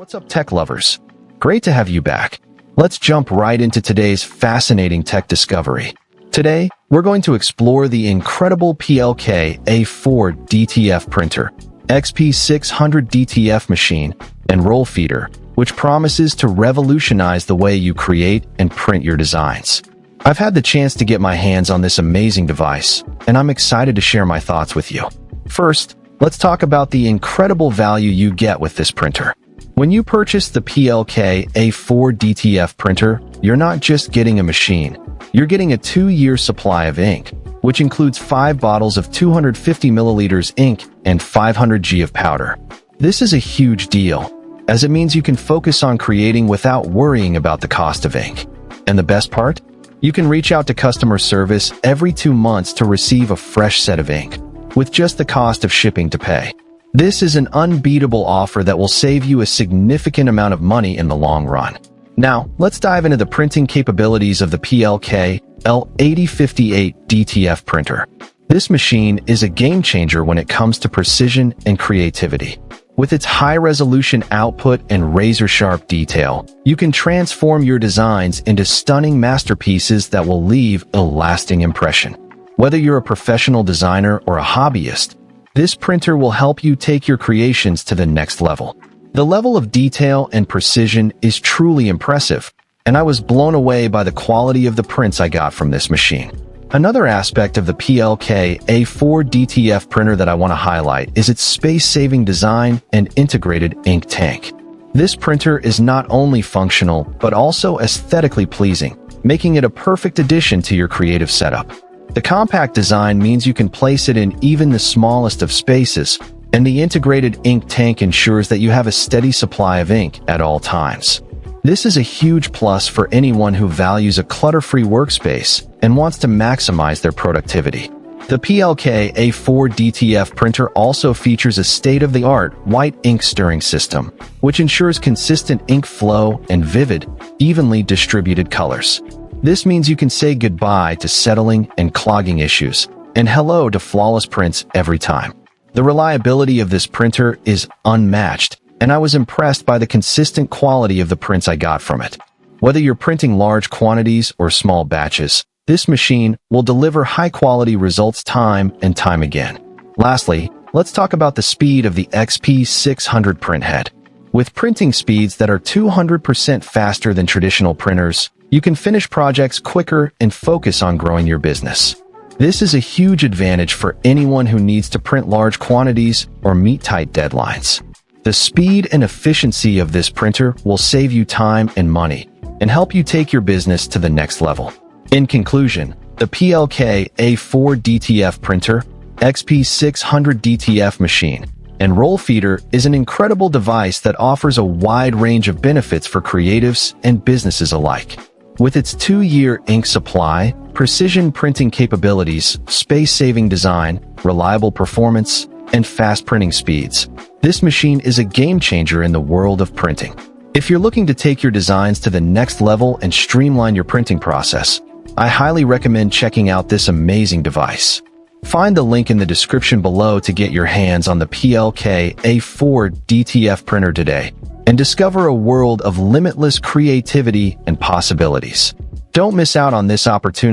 What's up, tech lovers? Great to have you back. Let's jump right into today's fascinating tech discovery. Today, we're going to explore the incredible PLK A4 DTF printer, XP600 DTF machine, and roll feeder, which promises to revolutionize the way you create and print your designs. I've had the chance to get my hands on this amazing device, and I'm excited to share my thoughts with you. First, let's talk about the incredible value you get with this printer. When you purchase the PLK A4 DTF printer, you're not just getting a machine. You're getting a 2-year supply of ink, which includes 5 bottles of 250 milliliters ink and 500 G of powder. This is a huge deal, as it means you can focus on creating without worrying about the cost of ink. And the best part? You can reach out to customer service every 2 months to receive a fresh set of ink, with just the cost of shipping to pay. This is an unbeatable offer that will save you a significant amount of money in the long run. Now, let's dive into the printing capabilities of the PLK L8058 DTF printer. This machine is a game changer when it comes to precision and creativity. With its high-resolution output and razor-sharp detail, you can transform your designs into stunning masterpieces that will leave a lasting impression. Whether you're a professional designer or a hobbyist, this printer will help you take your creations to the next level. The level of detail and precision is truly impressive, and I was blown away by the quality of the prints I got from this machine. Another aspect of the PLK A4 DTF printer that I want to highlight is its space-saving design and integrated ink tank. This printer is not only functional, but also aesthetically pleasing, making it a perfect addition to your creative setup. The compact design means you can place it in even the smallest of spaces, and the integrated ink tank ensures that you have a steady supply of ink at all times. This is a huge plus for anyone who values a clutter-free workspace and wants to maximize their productivity. The PLK A4 DTF printer also features a state-of-the-art white ink stirring system, which ensures consistent ink flow and vivid, evenly distributed colors. This means you can say goodbye to settling and clogging issues, and hello to flawless prints every time. The reliability of this printer is unmatched, and I was impressed by the consistent quality of the prints I got from it. Whether you're printing large quantities or small batches, this machine will deliver high-quality results time and time again. Lastly, let's talk about the speed of the XP600 printhead. With printing speeds that are 200% faster than traditional printers, you can finish projects quicker and focus on growing your business. This is a huge advantage for anyone who needs to print large quantities or meet tight deadlines. The speed and efficiency of this printer will save you time and money and help you take your business to the next level. In conclusion, the PLK A4 DTF printer, XP600 DTF machine, and roll feeder is an incredible device that offers a wide range of benefits for creatives and businesses alike. With its 2-year ink supply, precision printing capabilities, space-saving design, reliable performance, and fast printing speeds, this machine is a game-changer in the world of printing. If you're looking to take your designs to the next level and streamline your printing process, I highly recommend checking out this amazing device. Find the link in the description below to get your hands on the PLK A4 DTF printer today and discover a world of limitless creativity and possibilities. Don't miss out on this opportunity.